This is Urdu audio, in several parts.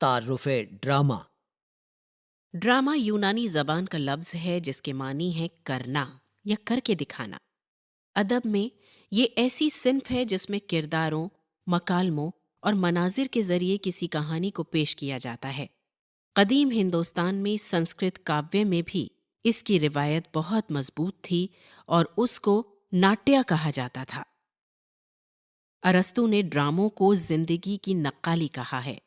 تعارف ڈرامہ۔ ڈرامہ یونانی زبان کا لفظ ہے جس کے معنی ہے کرنا یا کر کے دکھانا۔ ادب میں یہ ایسی صنف ہے جس میں کرداروں، مکالموں اور مناظر کے ذریعے کسی کہانی کو پیش کیا جاتا ہے۔ قدیم ہندوستان میں سنسکرت کاویہ میں بھی اس کی روایت بہت مضبوط تھی اور اس کو ناٹیہ کہا جاتا تھا۔ ارسطو نے ڈراموں کو زندگی کی نقالی کہا ہے۔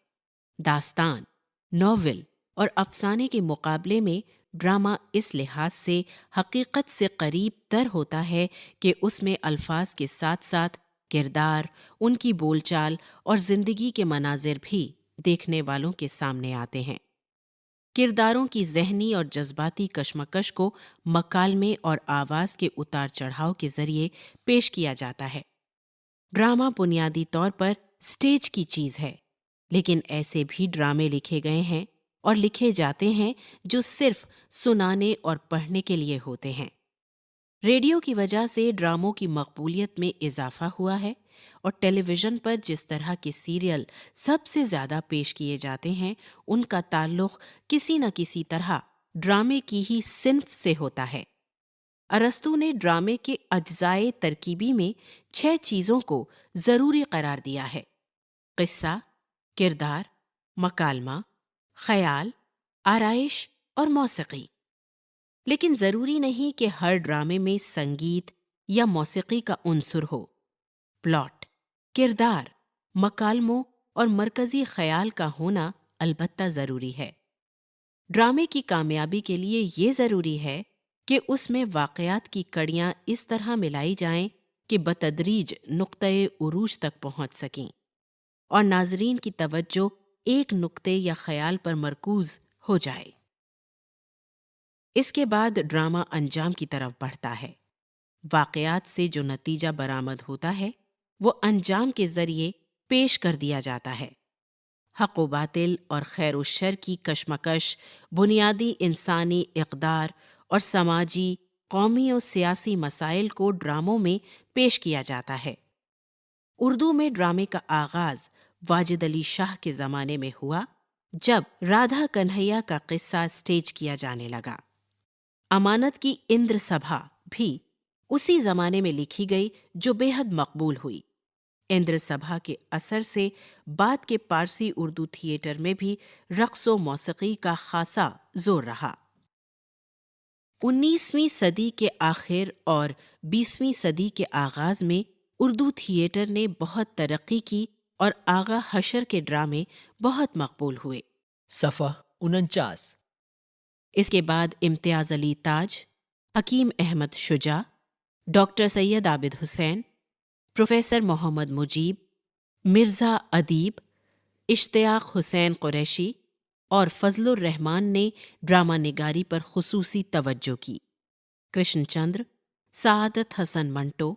داستان، ناول اور افسانے کے مقابلے میں ڈرامہ اس لحاظ سے حقیقت سے قریب تر ہوتا ہے کہ اس میں الفاظ کے ساتھ ساتھ کردار، ان کی بول چال اور زندگی کے مناظر بھی دیکھنے والوں کے سامنے آتے ہیں۔ کرداروں کی ذہنی اور جذباتی کشمکش کو مکالمے اور آواز کے اتار چڑھاؤ کے ذریعے پیش کیا جاتا ہے۔ ڈرامہ بنیادی طور پر سٹیج کی چیز ہے، لیکن ایسے بھی ڈرامے لکھے گئے ہیں اور لکھے جاتے ہیں جو صرف سنانے اور پڑھنے کے لیے ہوتے ہیں۔ ریڈیو کی وجہ سے ڈراموں کی مقبولیت میں اضافہ ہوا ہے اور ٹیلی ویژن پر جس طرح کے سیریل سب سے زیادہ پیش کیے جاتے ہیں ان کا تعلق کسی نہ کسی طرح ڈرامے کی ہی صنف سے ہوتا ہے۔ ارسطو نے ڈرامے کے اجزائے ترکیبی میں 6 چیزوں کو ضروری قرار دیا ہے: قصہ، کردار، مکالمہ، خیال، آرائش اور موسیقی۔ لیکن ضروری نہیں کہ ہر ڈرامے میں سنگیت یا موسیقی کا عنصر ہو۔ پلاٹ، کردار، مکالموں اور مرکزی خیال کا ہونا البتہ ضروری ہے۔ ڈرامے کی کامیابی کے لیے یہ ضروری ہے کہ اس میں واقعات کی کڑیاں اس طرح ملائی جائیں کہ بتدریج نقطۂ عروج تک پہنچ سکیں اور ناظرین کی توجہ ایک نقطے یا خیال پر مرکوز ہو جائے۔ اس کے بعد ڈرامہ انجام کی طرف بڑھتا ہے۔ واقعات سے جو نتیجہ برآمد ہوتا ہے وہ انجام کے ذریعے پیش کر دیا جاتا ہے۔ حق و باطل اور خیر و شر کی کشمکش، بنیادی انسانی اقدار اور سماجی، قومی اور سیاسی مسائل کو ڈراموں میں پیش کیا جاتا ہے۔ اردو میں ڈرامے کا آغاز واجد علی شاہ کے زمانے میں ہوا جب رادھا کنہیا کا قصہ سٹیج کیا جانے لگا۔ امانت کی اندر سبھا بھی اسی زمانے میں لکھی گئی جو بے حد مقبول ہوئی۔ اندر سبھا کے اثر سے بعد کے پارسی اردو تھیٹر میں بھی رقص و موسیقی کا خاصا زور رہا۔ 19ویں صدی کے آخر اور 20ویں صدی کے آغاز میں اردو تھیٹر نے بہت ترقی کی اور آغا حشر کے ڈرامے بہت مقبول ہوئے۔ صفحہ 49۔ اس کے بعد امتیاز علی تاج، حکیم احمد شجاع، ڈاکٹر سید عابد حسین، پروفیسر محمد مجیب، مرزا ادیب، اشتیاق حسین قریشی اور فضل الرحمن نے ڈرامہ نگاری پر خصوصی توجہ کی۔ کرشن چندر، سعادت حسن منٹو،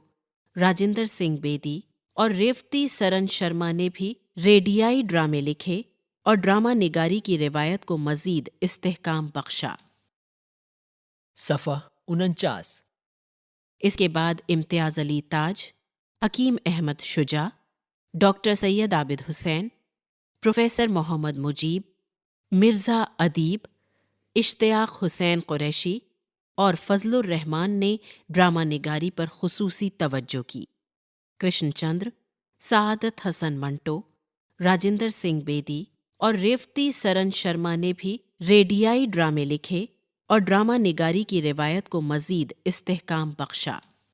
راجندر سنگھ بیدی اور ریوتی سرن شرما نے بھی ریڈیائی ڈرامے لکھے اور ڈرامہ نگاری کی روایت کو مزید استحکام بخشا۔ صفحہ 49۔ اس کے بعد امتیاز علی تاج، حکیم احمد شجاع، ڈاکٹر سید عابد حسین، پروفیسر محمد مجیب، مرزا ادیب، اشتیاق حسین قریشی اور فضل الرحمن نے ڈرامہ نگاری پر خصوصی توجہ کی۔ کرشن چندر، سعادت حسن منٹو، راجندر سنگھ بیدی اور ریوتی سرن شرما نے بھی ریڈیائی ڈرامے لکھے اور ڈرامہ نگاری کی روایت کو مزید استحکام بخشا۔